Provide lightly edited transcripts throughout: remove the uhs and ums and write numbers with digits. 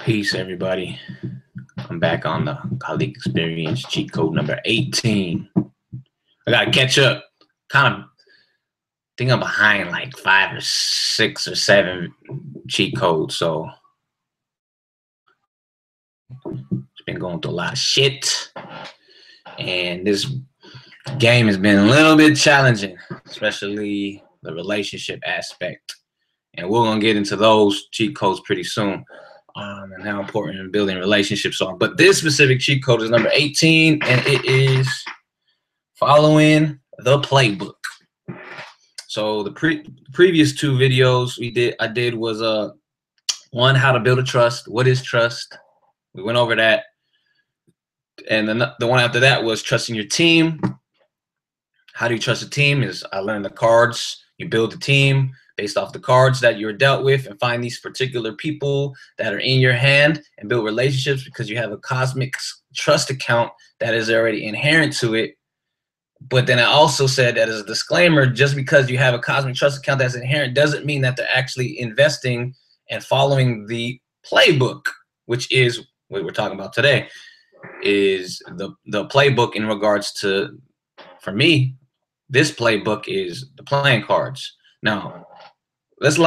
Peace, everybody. I'm back on the Kaliq experience, cheat code number 18. I gotta catch up. Kind of think I'm behind like 5 or 6 or 7 cheat codes. So it's been going through a lot of shit. And this game has been a little bit challenging, especially the relationship aspect. And we're gonna get into those cheat codes pretty soon. And how important building relationships are. But this specific cheat code is number 18, and it is following the playbook. So the previous 2 videos I did was one, how to build a trust. What is trust? We went over that. And then the one after that was trusting your team. How do you trust a team? Is I learned the cards. You build a team based off the cards that you're dealt with, and find these particular people that are in your hand and build relationships, because you have a cosmic trust account that is already inherent to it. But then I also said that as a disclaimer, just because you have a cosmic trust account that's inherent doesn't mean that they're actually investing and following the playbook, which is what we're talking about today, is the playbook in regards to, for me, this playbook is the playing cards. Now, let's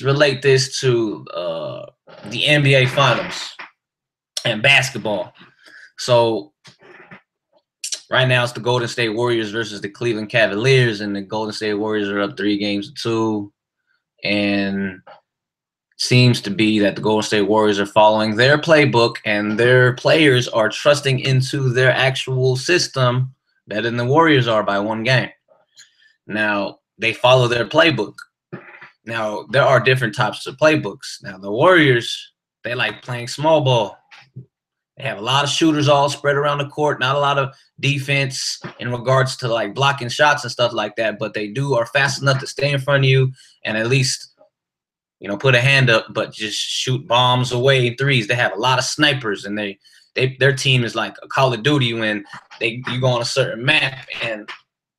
relate this to the NBA Finals and basketball. So right now it's the Golden State Warriors versus the Cleveland Cavaliers, and the Golden State Warriors are up 3-2, and seems to be that the Golden State Warriors are following their playbook, and their players are trusting into their actual system better than the Warriors are by 1 game. Now, they follow their playbook. Now, there are different types of playbooks. Now, the Warriors, they like playing small ball. They have a lot of shooters all spread around the court, not a lot of defense in regards to like blocking shots and stuff like that, but they are fast enough to stay in front of you and at least, put a hand up, but just shoot bombs away in threes. They have a lot of snipers, and their team is like a Call of Duty when you go on a certain map and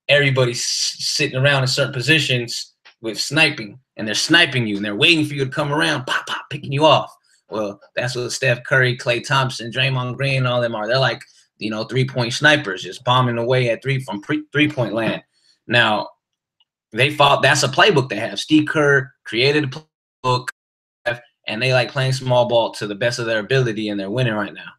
everybody's sitting around in certain positions with sniping, and they're sniping you, and they're waiting for you to come around, pop, picking you off. Well, that's what Steph Curry, Klay Thompson, Draymond Green, and all them are. They're like, 3-point snipers, just bombing away at from 3-point land. Now, that's a playbook they have. Steve Kerr created a playbook, and they like playing small ball to the best of their ability, and they're winning right now.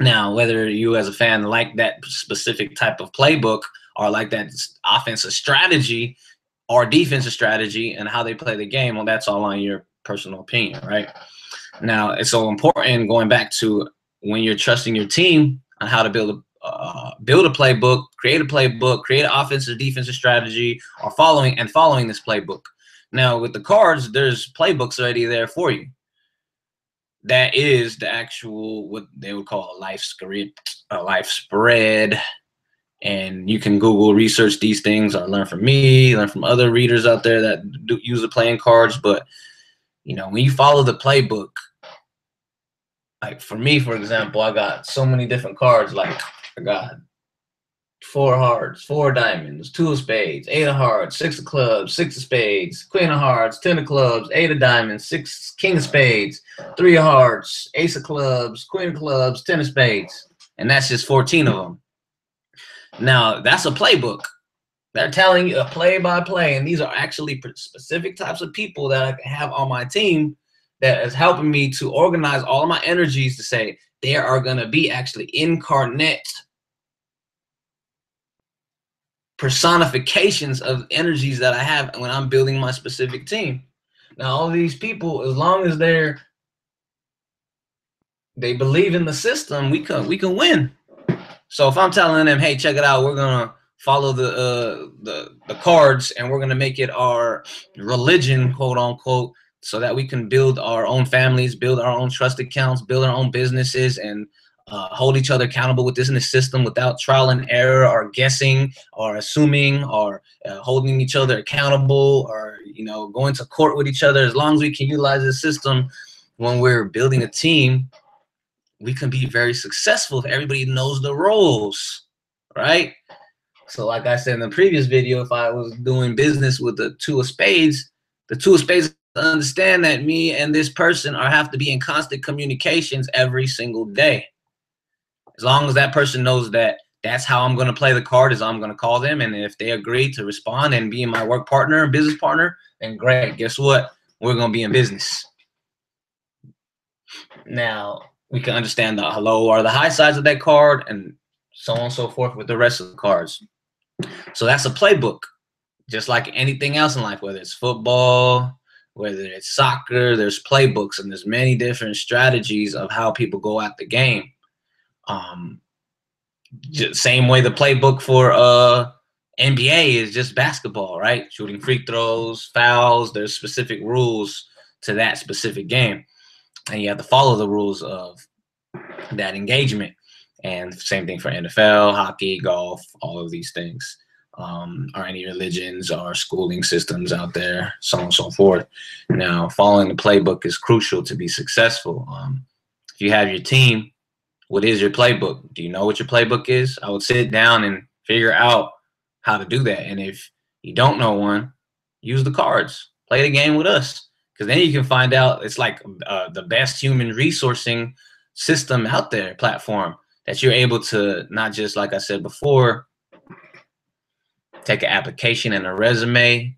Now, whether you as a fan like that specific type of playbook or like that offensive strategy or defensive strategy and how they play the game, well, that's all on your personal opinion, right? Now, it's so important, going back to when you're trusting your team on how to build a playbook, create an offensive, defensive strategy, or following this playbook. Now, with the cards, there's playbooks already there for you. That is the actual, what they would call a life script, a life spread. And you can Google research these things, or learn from me, learn from other readers out there that use the playing cards. But, when you follow the playbook, like for me, for example, I got so many different cards. Like I got 4 hearts, 4 diamonds, 2 of spades, 8 of hearts, 6 of clubs, 6 of spades, queen of hearts, 10 of clubs, 8 of diamonds, 6 king of spades, 3 of hearts, ace of clubs, queen of clubs, 10 of spades. And that's just 14 of them. Now, that's a playbook. They're telling you a play-by-play, and these are actually specific types of people that I have on my team that is helping me to organize all of my energies to say there are going to be actually incarnate personifications of energies that I have when I'm building my specific team. Now, all these people, as long as they believe in the system, we can win. So if I'm telling them, hey, check it out, we're gonna follow the cards, and we're gonna make it our religion, quote unquote, so that we can build our own families, build our own trust accounts, build our own businesses, and hold each other accountable with this in the system without trial and error or guessing or assuming or holding each other accountable or going to court with each other. As long as we can utilize the system when we're building a team, we can be very successful if everybody knows the roles, right? So like I said in the previous video, if I was doing business with the 2 of spades understand that me and this person have to be in constant communications every single day. As long as that person knows that that's how I'm going to play the card, is I'm going to call them, and if they agree to respond and be my work partner and business partner, then great. Guess what? We're going to be in business. Now, we can understand the low or the high sides of that card and so on and so forth with the rest of the cards. So that's a playbook. Just like anything else in life, whether it's football, whether it's soccer, there's playbooks, and there's many different strategies of how people go at the game. Same way the playbook for NBA is just basketball, right? Shooting free throws, fouls. There's specific rules to that specific game, and you have to follow the rules of that engagement. And same thing for NFL, hockey, golf, all of these things. Or any religions or schooling systems out there, so on and so forth. Now, following the playbook is crucial to be successful. If you have your team, what is your playbook? Do you know what your playbook is? I would sit down and figure out how to do that. And if you don't know one, use the cards. Play the game with us, because then you can find out. It's like the best human resourcing system out there, platform, that you're able to not just, like I said before, take an application and a resume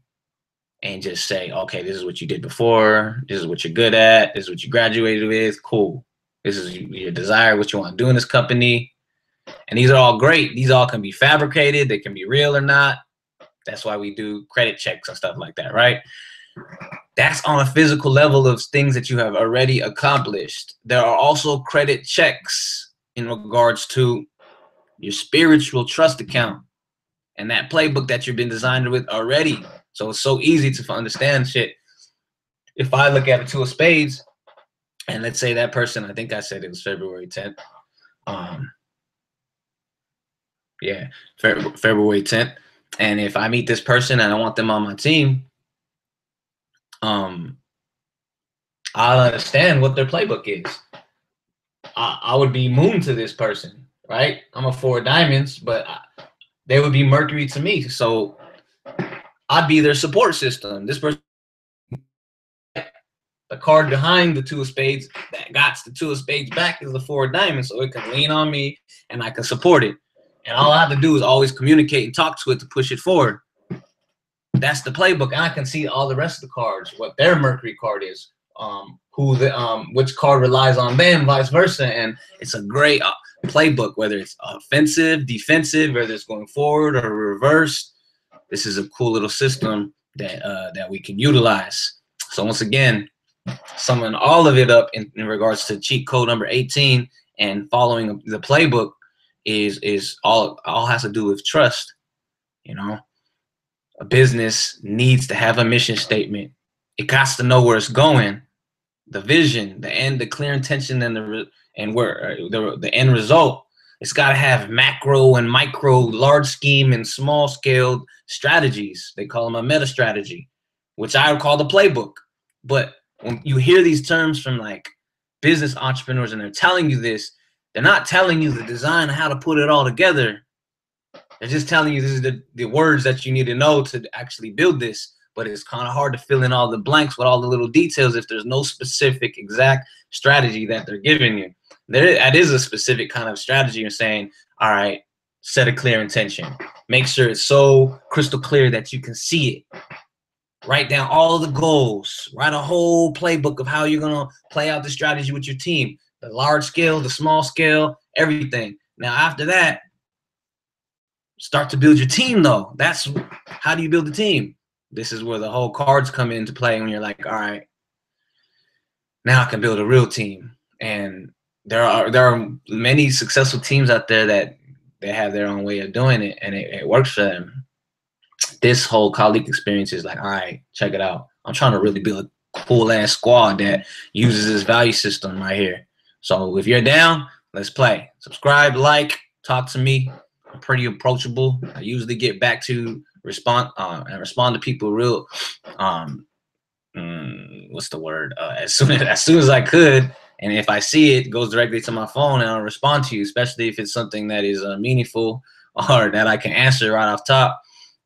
and just say, okay, this is what you did before. This is what you're good at. This is what you graduated with. Cool. This is your desire, what you want to do in this company. And these are all great. These all can be fabricated. They can be real or not. That's why we do credit checks and stuff like that, right? That's on a physical level of things that you have already accomplished. There are also credit checks in regards to your spiritual trust account and that playbook that you've been designed with already. So it's so easy to understand shit. If I look at a two of spades, and let's say that person, I think I said it was February 10th. Yeah, February 10th. And if I meet this person and I want them on my team, I'll understand what their playbook is. I would be moon to this person, right? I'm a 4 of diamonds, but they would be Mercury to me. So I'd be their support system. This person, the card behind the 2 of spades that got the 2 of spades back is the 4 of diamonds. So it can lean on me and I can support it. And all I have to do is always communicate and talk to it to push it forward. That's the playbook. And I can see all the rest of the cards, what their Mercury card is, which card relies on them, vice versa. And it's a great playbook, whether it's offensive, defensive, whether it's going forward or reverse. This is a cool little system that we can utilize. So once again, summing all of it up in regards to cheat code number 18 and following the playbook is all has to do with trust. You know, a business needs to have a mission statement. It got to know where it's going, the vision, the end, the clear intention, and the end result. It's got to have macro and micro, large scheme and small scale strategies. They call them a meta strategy, which I would call the playbook. But when you hear these terms from like business entrepreneurs and they're telling you this, they're not telling you the design of how to put it all together. They're just telling you this is the words that you need to know to actually build this. But it's kind of hard to fill in all the blanks with all the little details if there's no specific exact strategy that they're giving you. That is a specific kind of strategy. You're saying, all right, set a clear intention. Make sure it's so crystal clear that you can see it. Write down all of the goals. Write a whole playbook of how you're going to play out the strategy with your team. The large scale, the small scale, everything. Now, after that, start to build your team, though. That's how do you build a team? This is where the whole cards come into play when you're like, all right, now I can build a real team. And there are many successful teams out there that they have their own way of doing it, and it works for them. This whole Kaliq experience is like, all right, check it out. I'm trying to really build a cool-ass squad that uses this value system right here. So if you're down, let's play. Subscribe, like, talk to me. I'm pretty approachable. I usually get back to respond to people real what's the word, as soon as I could. And if I see it, it goes directly to my phone and I'll respond to you, especially if it's something that is meaningful or that I can answer right off top,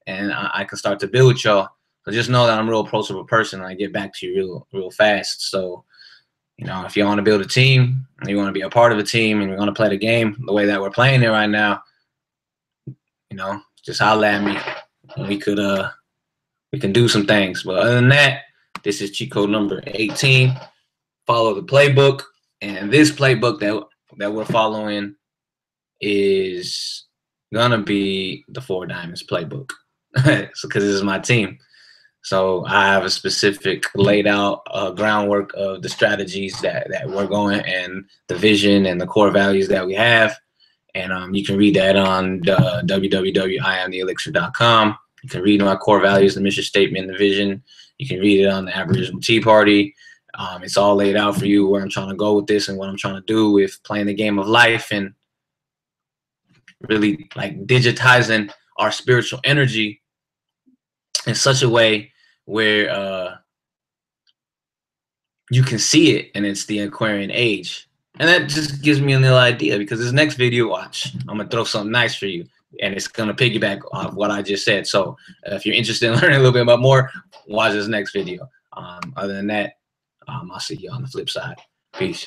and I can start to build with y'all. So just know that I'm a real approachable person, and I get back to you real fast. So, you know, if you want to build a team and you want to be a part of a team and you want to play the game the way that we're playing it right now, you know, just holler at me and we can do some things. But other than that, this is cheat code number 18. Follow the playbook, and this playbook that we're following is gonna be the 4 Diamonds playbook. So, because this is my team. So I have a specific laid out groundwork of the strategies that we're going, and the vision and the core values that we have. And you can read that on www.iamtheelixir.com. You can read my core values, the mission statement, the vision. You can read it on the Aboriginal Tea Party. It's all laid out for you where I'm trying to go with this and what I'm trying to do with playing the game of life and really like digitizing our spiritual energy in such a way where you can see it, and it's the Aquarian age. And that just gives me a little idea, because this next video, watch, I'm gonna throw something nice for you, and it's gonna piggyback off what I just said. So if you're interested in learning a little bit about more, watch this next video. Other than that, I'll see you on the flip side. Peace.